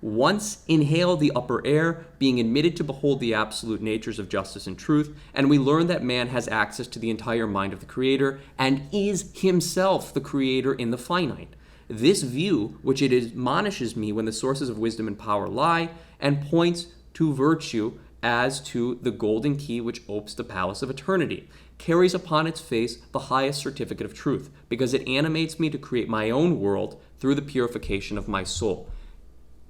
[SPEAKER 1] Once inhale the upper air, being admitted to behold the absolute natures of justice and truth, and we learn that man has access to the entire mind of the Creator and is himself the Creator in the finite. This view, which it admonishes me when the sources of wisdom and power lie, and points to virtue as to the golden key which opes the palace of eternity, carries upon its face the highest certificate of truth, because it animates me to create my own world through the purification of my soul.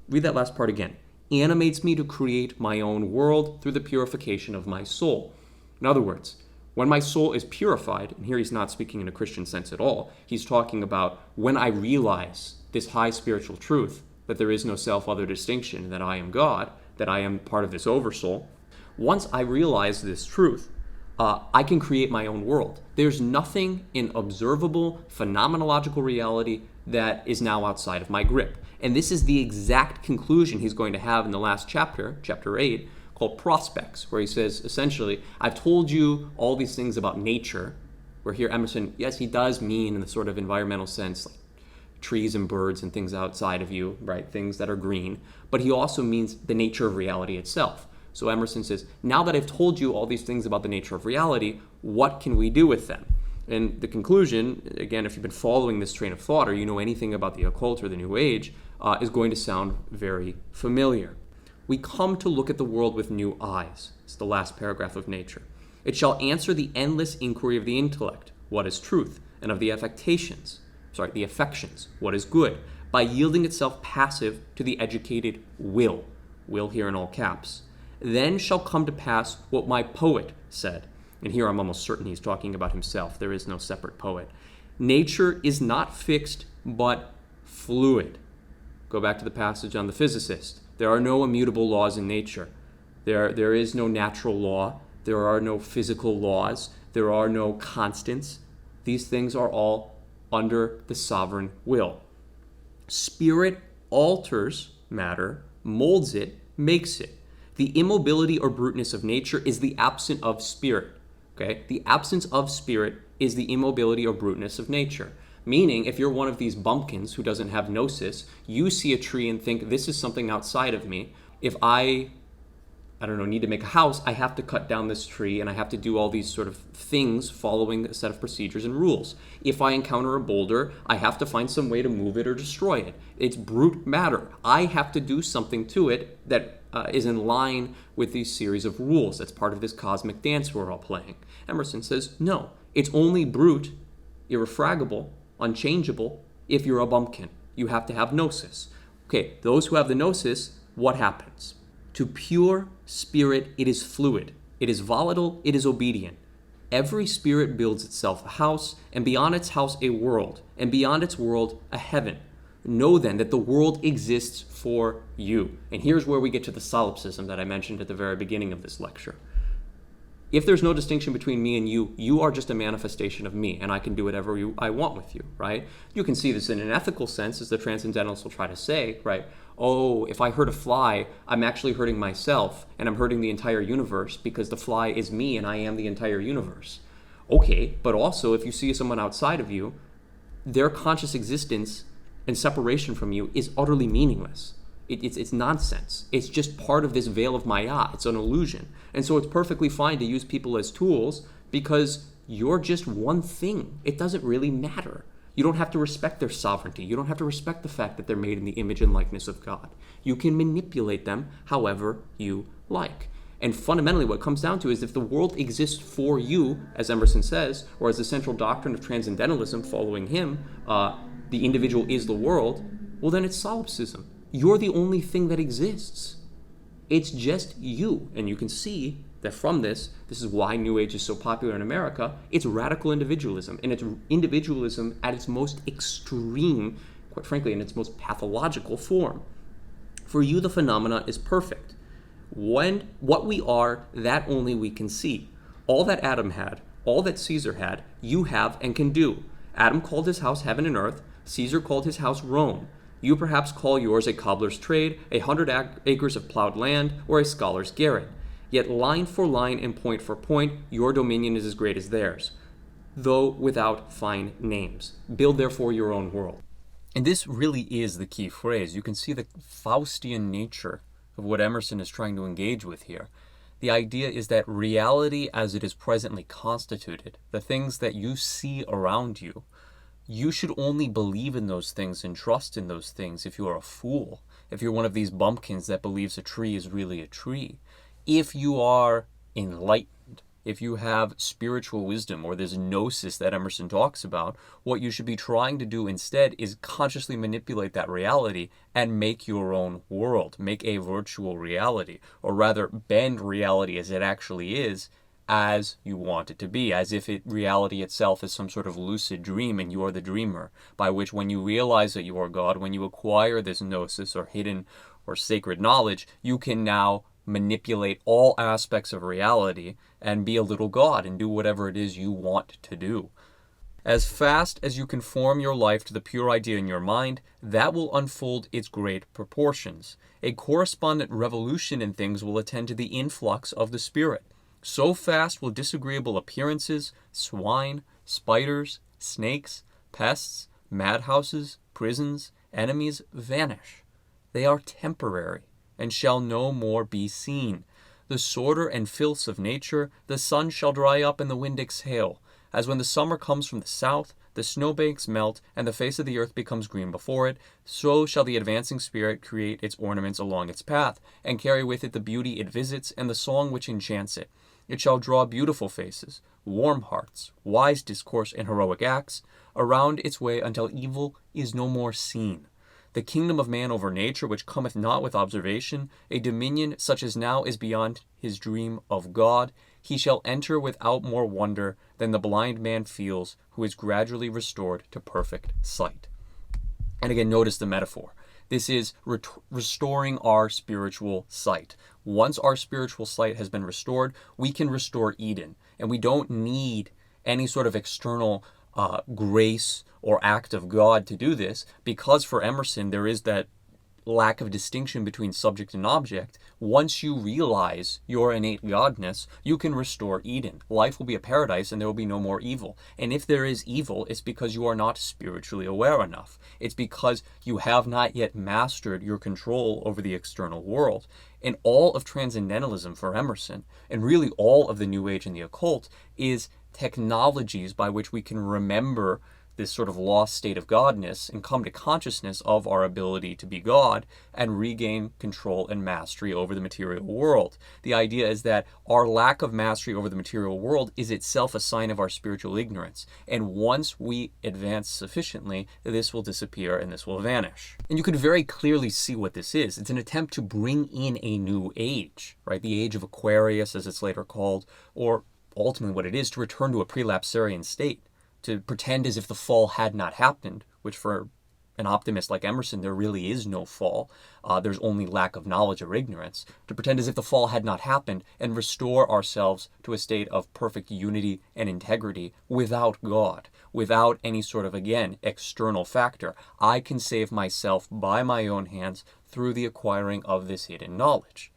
[SPEAKER 1] Read that last part again. Animates me to create my own world through the purification of my soul. In other words, when my soul is purified, and here he's not speaking in a Christian sense at all, he's talking about when I realize this high spiritual truth, that there is no self-other distinction, that I am God, that I am part of this oversoul. Once I realize this truth, I can create my own world. There's nothing in observable, phenomenological reality that is now outside of my grip. And this is the exact conclusion he's going to have in the last chapter, chapter 8, called Prospects, where he says, essentially, I've told you all these things about nature, where here Emerson, yes, he does mean in the sort of environmental sense, like trees and birds and things outside of you, right, things that are green, but he also means the nature of reality itself. So Emerson says, now that I've told you all these things about the nature of reality, what can we do with them? And the conclusion, again, if you've been following this train of thought or you know anything about the occult or the New Age, is going to sound very familiar. We come to look at the world with new eyes. It's the last paragraph of Nature. It shall answer the endless inquiry of the intellect, what is truth, and of the affections, what is good, by yielding itself passive to the educated will here in all caps. Then shall come to pass what my poet said. And here I'm almost certain he's talking about himself. There is no separate poet. Nature is not fixed, but fluid. Go back to the passage on the physicist. There are no immutable laws in nature. There is no natural law. There are no physical laws. There are no constants. These things are all under the sovereign will. Spirit alters matter, molds it, makes it. The immobility or bruteness of nature is the absence of spirit. Okay? The absence of spirit is the immobility or bruteness of nature. Meaning, if you're one of these bumpkins who doesn't have gnosis, you see a tree and think, this is something outside of me. If I I don't know, need to make a house, I have to cut down this tree and I have to do all these sort of things following a set of procedures and rules. If I encounter a boulder, I have to find some way to move it or destroy it. It's brute matter. I have to do something to it that is in line with these series of rules. That's part of this cosmic dance we're all playing. Emerson says, no, it's only brute, irrefragable, unchangeable if you're a bumpkin. You have to have gnosis. Okay, those who have the gnosis, what happens? To pure spirit, it is fluid. It is volatile. It is obedient. Every spirit builds itself a house, and beyond its house a world, and beyond its world a heaven. Know then that the world exists for you. And here's where we get to the solipsism that I mentioned at the very beginning of this lecture. If there's no distinction between me and you, you are just a manifestation of me, and I can do whatever I want with you, right? You can see this in an ethical sense, as the transcendentalists will try to say, right? Oh, if I hurt a fly, I'm actually hurting myself, and I'm hurting the entire universe because the fly is me and I am the entire universe. Okay, but also if you see someone outside of you, their conscious existence and separation from you is utterly meaningless. It's nonsense. It's just part of this veil of Maya. It's an illusion. And so it's perfectly fine to use people as tools because you're just one thing. It doesn't really matter. You don't have to respect their sovereignty. You don't have to respect the fact that they're made in the image and likeness of God. You can manipulate them however you like. And fundamentally what it comes down to is if the world exists for you, as Emerson says, or as the central doctrine of transcendentalism following him, the individual is the world, well then it's solipsism. You're the only thing that exists. It's just you. And you can see that from this is why New Age is so popular in America. It's radical individualism. And it's individualism at its most extreme, quite frankly, in its most pathological form. For you, the phenomena is perfect. When what we are, that only we can see. All that Adam had, all that Caesar had, you have and can do. Adam called his house heaven and earth. Caesar called his house Rome. You perhaps call yours a cobbler's trade, 100 acres of plowed land, or a scholar's garret. Yet line for line and point for point, your dominion is as great as theirs, though without fine names. Build therefore your own world. And this really is the key phrase. You can see the Faustian nature of what Emerson is trying to engage with here. The idea is that reality as it is presently constituted, the things that you see around you, you should only believe in those things and trust in those things if you are a fool, if you're one of these bumpkins that believes a tree is really a tree. If you are enlightened, if you have spiritual wisdom or this gnosis that Emerson talks about, what you should be trying to do instead is consciously manipulate that reality and make your own world, make a virtual reality, or rather bend reality as it actually is as you want it to be, as if reality itself is some sort of lucid dream and you are the dreamer, by which when you realize that you are God, when you acquire this gnosis or hidden or sacred knowledge, you can now manipulate all aspects of reality and be a little God and do whatever it is you want to do. As fast as you conform your life to the pure idea in your mind, that will unfold its great proportions. A correspondent revolution in things will attend to the influx of the Spirit. So fast will disagreeable appearances, swine, spiders, snakes, pests, madhouses, prisons, enemies vanish. They are temporary, and shall no more be seen. The sordor and filths of nature, the sun shall dry up and the wind exhale. As when the summer comes from the south, the snowbanks melt, and the face of the earth becomes green before it, so shall the advancing spirit create its ornaments along its path, and carry with it the beauty it visits and the song which enchants it. It shall draw beautiful faces, warm hearts, wise discourse, and heroic acts around its way until evil is no more seen. The kingdom of man over nature, which cometh not with observation, a dominion such as now is beyond his dream of God, he shall enter without more wonder than the blind man feels who is gradually restored to perfect sight. And again, notice the metaphor. This is restoring our spiritual sight. Once our spiritual sight has been restored, we can restore Eden. And we don't need any sort of external grace or act of God to do this, because for Emerson there is that lack of distinction between subject and object, once you realize your innate godness, you can restore Eden. Life will be a paradise and there will be no more evil. And if there is evil, it's because you are not spiritually aware enough. It's because you have not yet mastered your control over the external world. And all of transcendentalism for Emerson, and really all of the New Age and the occult, is technologies by which we can remember this sort of lost state of godness and come to consciousness of our ability to be God and regain control and mastery over the material world. The idea is that our lack of mastery over the material world is itself a sign of our spiritual ignorance. And once we advance sufficiently, this will disappear and this will vanish. And you can very clearly see what this is. It's an attempt to bring in a new age, right? The Age of Aquarius, as it's later called, or ultimately what it is, to return to a prelapsarian state, to pretend as if the fall had not happened, which for an optimist like Emerson, there really is no fall. There's only lack of knowledge or ignorance. To pretend as if the fall had not happened and restore ourselves to a state of perfect unity and integrity without God, without any sort of, again, external factor. I can save myself by my own hands through the acquiring of this hidden knowledge.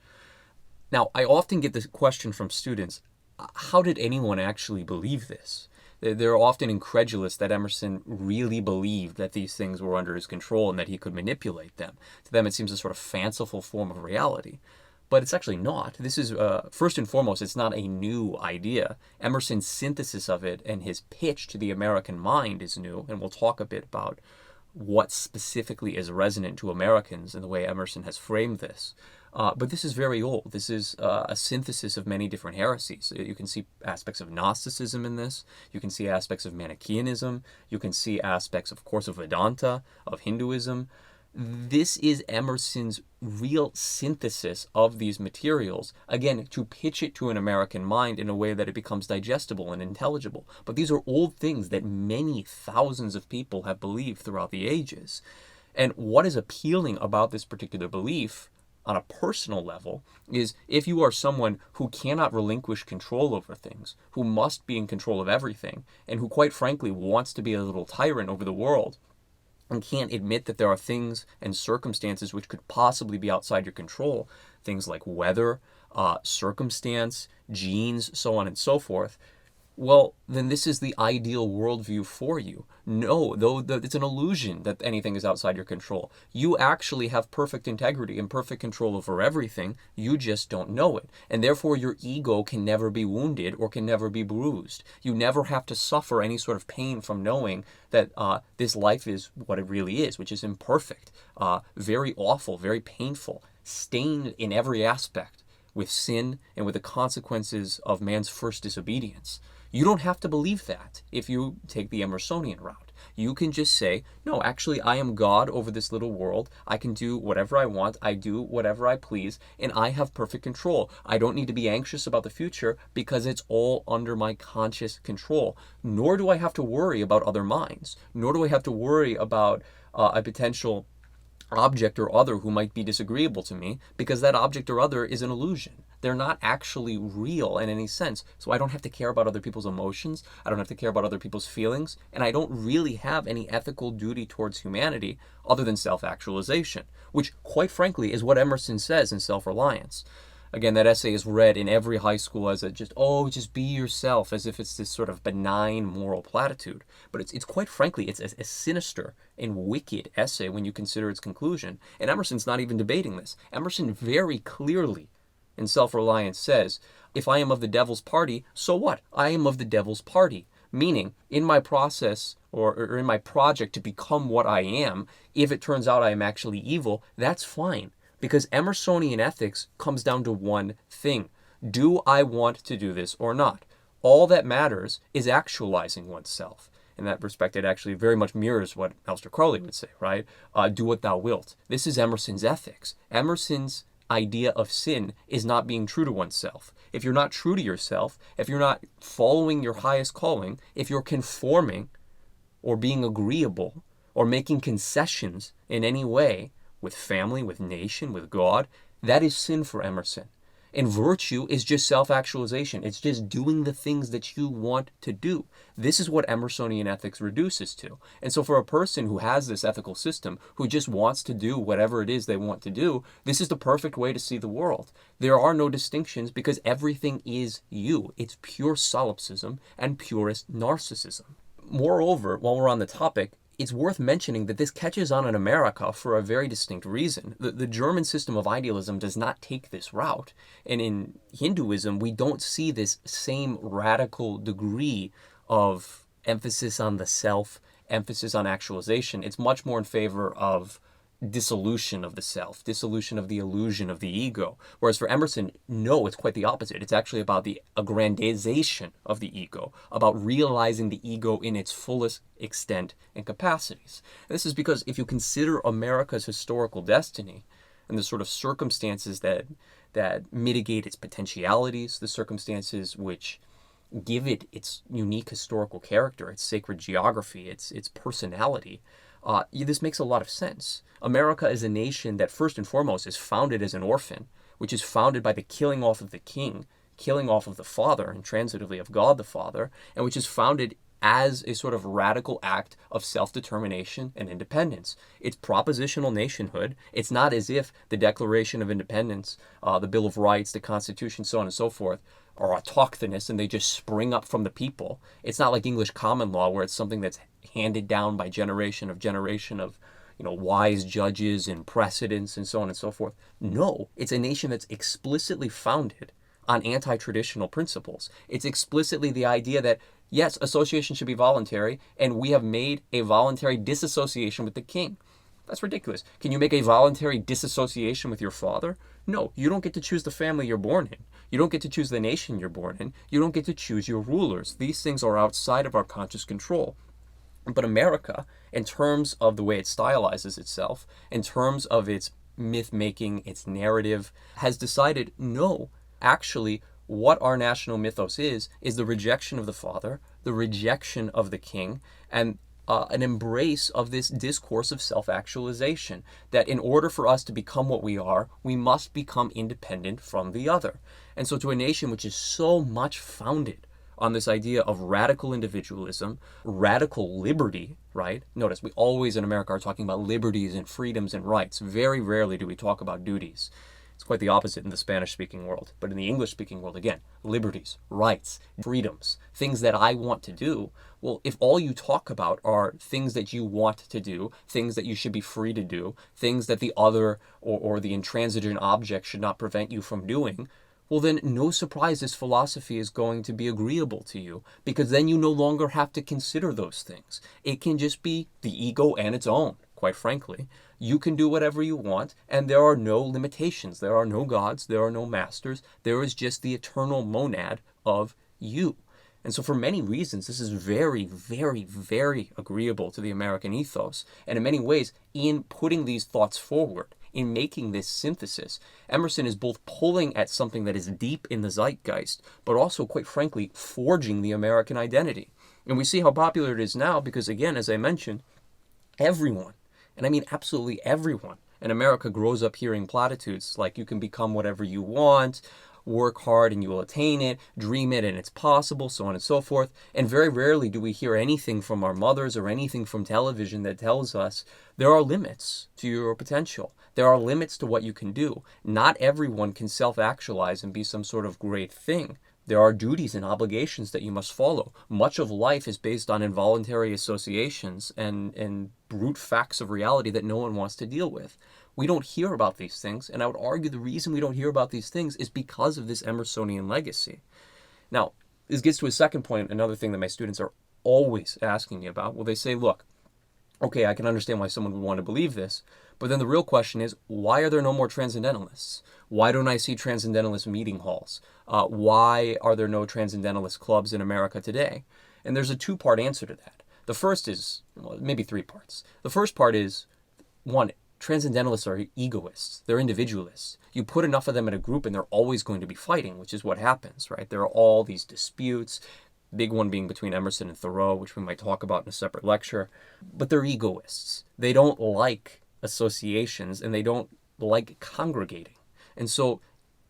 [SPEAKER 1] Now, I often get this question from students, how did anyone actually believe this? They're often incredulous that Emerson really believed that these things were under his control and that he could manipulate them. To them, it seems a sort of fanciful form of reality. But it's actually not. This is, first and foremost, it's not a new idea. Emerson's synthesis of it and his pitch to the American mind is new, and we'll talk a bit about what specifically is resonant to Americans and the way Emerson has framed this. But this is very old. This is a synthesis of many different heresies. You can see aspects of Gnosticism in this. You can see aspects of Manichaeanism. You can see aspects, of course, of Vedanta, of Hinduism. This is Emerson's real synthesis of these materials, again, to pitch it to an American mind in a way that it becomes digestible and intelligible. But these are old things that many thousands of people have believed throughout the ages. And what is appealing about this particular belief on a personal level is if you are someone who cannot relinquish control over things, who must be in control of everything, and who quite frankly wants to be a little tyrant over the world, and can't admit that there are things and circumstances which could possibly be outside your control, things like weather, circumstance, genes, so on and so forth, well, then this is the ideal worldview for you. No, though it's an illusion that anything is outside your control. You actually have perfect integrity and perfect control over everything. You just don't know it. And therefore, your ego can never be wounded or can never be bruised. You never have to suffer any sort of pain from knowing that this life is what it really is, which is imperfect, very awful, very painful, stained in every aspect with sin and with the consequences of man's first disobedience. You don't have to believe that if you take the Emersonian route. You can just say, no, actually, I am God over this little world. I can do whatever I want. I do whatever I please, and I have perfect control. I don't need to be anxious about the future because it's all under my conscious control. Nor do I have to worry about other minds. Nor do I have to worry about a potential object or other who might be disagreeable to me, because that object or other is an illusion. They're not actually real in any sense. So I don't have to care about other people's emotions. I don't have to care about other people's feelings. And I don't really have any ethical duty towards humanity other than self-actualization, which quite frankly is what Emerson says in Selfreliance. Again, that essay is read in every high school as a just be yourself, as if it's this sort of benign moral platitude. But it's quite frankly, it's a sinister and wicked essay when you consider its conclusion. And Emerson's not even debating this. Emerson very clearly in Selfreliance says, if I am of the devil's party, so what? I am of the devil's party. Meaning, in my process or in my project to become what I am, if it turns out I am actually evil, that's fine. Because Emersonian ethics comes down to one thing. Do I want to do this or not? All that matters is actualizing oneself. In that respect, it actually very much mirrors what Aleister Crowley would say, right? Do what thou wilt. This is Emerson's ethics. Emerson's idea of sin is not being true to oneself. If you're not true to yourself, if you're not following your highest calling, if you're conforming or being agreeable or making concessions in any way with family, with nation, with God, that is sin for Emerson. And virtue is just self-actualization. It's just doing the things that you want to do. This is what Emersonian ethics reduces to. And so for a person who has this ethical system, who just wants to do whatever it is they want to do, this is the perfect way to see the world. There are no distinctions because everything is you. It's pure solipsism and purest narcissism. Moreover, while we're on the topic, it's worth mentioning that this catches on in America for a very distinct reason. The German system of idealism does not take this route. And in Hinduism, we don't see this same radical degree of emphasis on the self, emphasis on actualization. It's much more in favor of dissolution of the self, dissolution of the illusion of the ego. Whereas for Emerson, no, it's quite the opposite. It's actually about the aggrandization of the ego, about realizing the ego in its fullest extent and capacities. And this is because if you consider America's historical destiny and the sort of circumstances that mitigate its potentialities, the circumstances which give it its unique historical character, its sacred geography, its personality, this makes a lot of sense. America is a nation that first and foremost is founded as an orphan, which is founded by the killing off of the king, killing off of the father, and transitively of God the Father, and which is founded as a sort of radical act of self-determination and independence. It's propositional nationhood. It's not as if the Declaration of Independence, the Bill of Rights, the Constitution, so on and so forth, are autochthonous and they just spring up from the people. It's not like English common law where it's something that's handed down by generation of wise judges and precedents and so on and so forth. No, it's a nation that's explicitly founded on anti-traditional principles. It's explicitly the idea that, yes, association should be voluntary, and we have made a voluntary disassociation with the king. That's ridiculous. Can you make a voluntary disassociation with your father? No, you don't get to choose the family you're born in. You don't get to choose the nation you're born in. You don't get to choose your rulers. These things are outside of our conscious control. But America, in terms of the way it stylizes itself, in terms of its myth-making, its narrative, has decided, no, actually, what our national mythos is the rejection of the father, the rejection of the king, and an embrace of this discourse of self-actualization, that in order for us to become what we are, we must become independent from the other. And so to a nation which is so much founded on this idea of radical individualism, radical liberty, right? Notice, we always in America are talking about liberties and freedoms and rights. Very rarely do we talk about duties. It's quite the opposite in the Spanish-speaking world. But in the English-speaking world, again, liberties, rights, freedoms, things that I want to do. Well, if all you talk about are things that you want to do, things that you should be free to do, things that the other or the intransigent object should not prevent you from doing, well then no surprise this philosophy is going to be agreeable to you, because then you no longer have to consider those things. It can just be the ego and its own, quite frankly. You can do whatever you want, and there are no limitations. There are no gods, there are no masters. There is just the eternal monad of you. And so for many reasons, this is very, very, very agreeable to the American ethos. And in many ways, in putting these thoughts forward, in making this synthesis, Emerson is both pulling at something that is deep in the zeitgeist, but also, quite frankly, forging the American identity. And we see how popular it is now because, again, as I mentioned, everyone, and I mean absolutely everyone, in America grows up hearing platitudes like you can become whatever you want, work hard and you will attain it, dream it and it's possible, so on and so forth. And very rarely do we hear anything from our mothers or anything from television that tells us there are limits to your potential. There are limits to what you can do. Not everyone can self-actualize and be some sort of great thing. There are duties and obligations that you must follow. Much of life is based on involuntary associations and brute facts of reality that no one wants to deal with. We don't hear about these things, and I would argue the reason we don't hear about these things is because of this Emersonian legacy. Now, this gets to a second point, another thing that my students are always asking me about. Well, they say, look, okay, I can understand why someone would want to believe this, but then the real question is, why are there no more transcendentalists? Why don't I see transcendentalist meeting halls? Why are there no transcendentalist clubs in America today? And there's a two-part answer to that. The first is, well, maybe three parts. The first part is, one, transcendentalists are egoists. They're individualists. You put enough of them in a group and they're always going to be fighting, which is what happens, right? There are all these disputes, big one being between Emerson and Thoreau, which we might talk about in a separate lecture. But they're egoists. They don't like associations and they don't like congregating. And so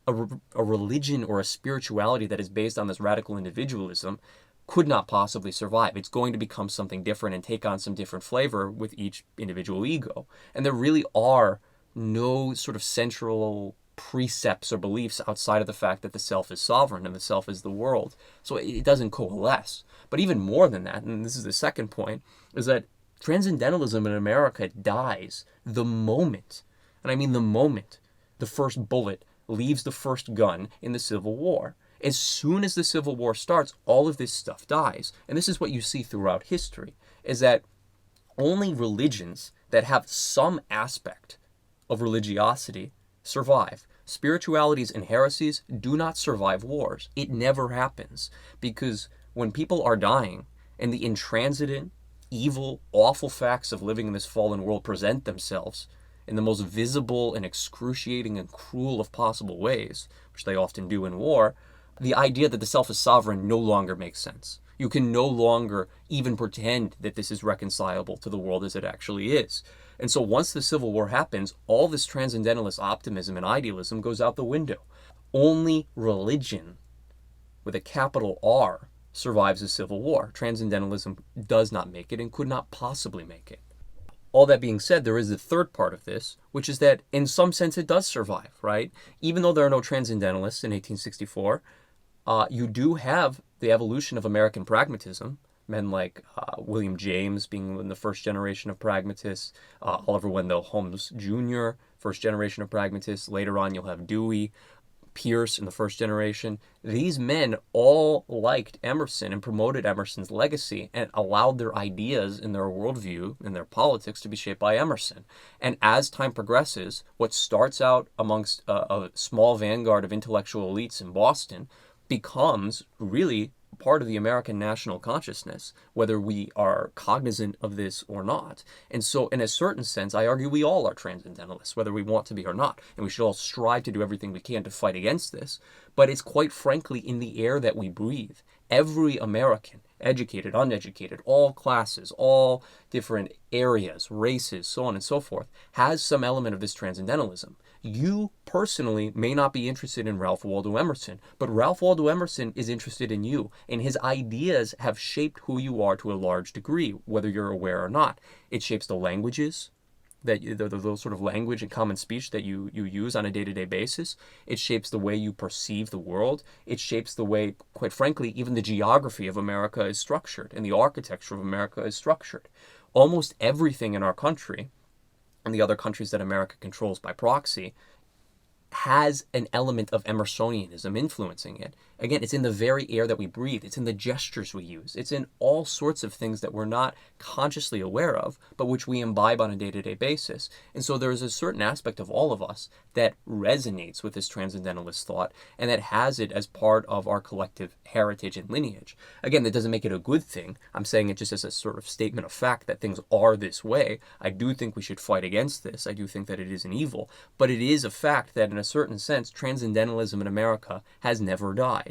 [SPEAKER 2] a religion or a spirituality that is based on this radical individualism could not possibly survive. It's going to become something different and take on some different flavor with each individual ego. And there really are no sort of central precepts or beliefs outside of the fact that the self is sovereign and the self is the world. So it doesn't coalesce. But even more than that, and this is the second point, is that transcendentalism in America dies the moment, and I mean the moment, the first bullet leaves the first gun in the Civil War. As soon as the Civil War starts, all of this stuff dies. And this is what you see throughout history, is that only religions that have some aspect of religiosity survive. Spiritualities and heresies do not survive wars. It never happens. Because when people are dying and the intransigent, evil, awful facts of living in this fallen world present themselves in the most visible and excruciating and cruel of possible ways, which they often do in war, the idea that the self is sovereign no longer makes sense. You can no longer even pretend that this is reconcilable to the world as it actually is. And so once the Civil War happens, all this transcendentalist optimism and idealism goes out the window. Only religion, with a capital R, survives the Civil War. Transcendentalism does not make it and could not possibly make it. All that being said, there is the third part of this, which is that in some sense it does survive, right? Even though there are no transcendentalists in 1864, you do have the evolution of American pragmatism. Men like William James being in the first generation of pragmatists, Oliver Wendell Holmes Jr., first generation of pragmatists. Later on, you'll have Dewey, Pierce in the first generation. These men all liked Emerson and promoted Emerson's legacy and allowed their ideas and their worldview and their politics to be shaped by Emerson. And as time progresses, what starts out amongst a small vanguard of intellectual elites in Boston becomes really part of the American national consciousness, whether we are cognizant of this or not. And so in a certain sense, I argue we all are transcendentalists, whether we want to be or not. And we should all strive to do everything we can to fight against this. But it's quite frankly in the air that we breathe. Every American, educated, uneducated, all classes, all different areas, races, so on and so forth, has some element of this transcendentalism. You personally may not be interested in Ralph Waldo Emerson, but Ralph Waldo Emerson is interested in you, and his ideas have shaped who you are to a large degree, whether you're aware or not. It shapes the languages, the sort of language and common speech that you use on a day-to-day basis. It shapes the way you perceive the world. It shapes the way, quite frankly, even the geography of America is structured and the architecture of America is structured. Almost everything in our country and the other countries that America controls by proxy has an element of Emersonianism influencing it. Again, it's in the very air that we breathe. It's in the gestures we use. It's in all sorts of things that we're not consciously aware of, but which we imbibe on a day-to-day basis. And so there is a certain aspect of all of us that resonates with this transcendentalist thought and that has it as part of our collective heritage and lineage. Again, that doesn't make it a good thing. I'm saying it just as a sort of statement of fact that things are this way. I do think we should fight against this. I do think that it is an evil, but it is a fact that in a certain sense, transcendentalism in America has never died.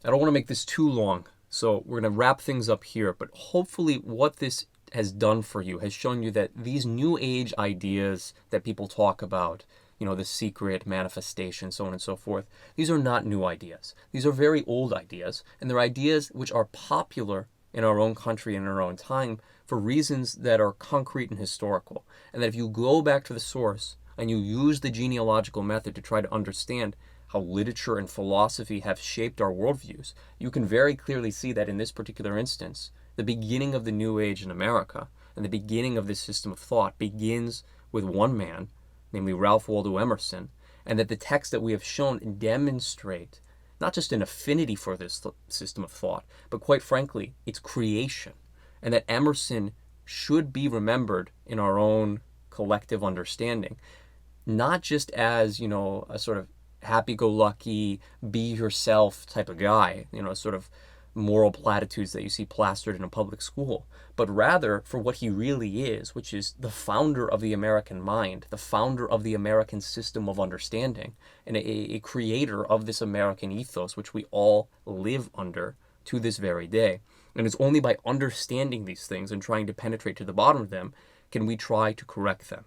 [SPEAKER 2] I don't want to make this too long, so we're going to wrap things up here, but hopefully what this has done for you has shown you that these new age ideas that people talk about, the secret manifestation, so on and so forth, these are not new ideas. These are very old ideas, and they're ideas which are popular in our own country and in our own time for reasons that are concrete and historical. And that if you go back to the source and you use the genealogical method to try to understand how literature and philosophy have shaped our worldviews, you can very clearly see that in this particular instance, the beginning of the New Age in America and the beginning of this system of thought begins with one man, namely Ralph Waldo Emerson, and that the texts that we have shown demonstrate not just an affinity for this system of thought, but quite frankly, its creation, and that Emerson should be remembered in our own collective understanding, not just as, a sort of happy-go-lucky, be yourself type of guy, sort of moral platitudes that you see plastered in a public school, but rather for what he really is, which is the founder of the American mind, the founder of the American system of understanding, and a creator of this American ethos, which we all live under to this very day. And it's only by understanding these things and trying to penetrate to the bottom of them can we try to correct them.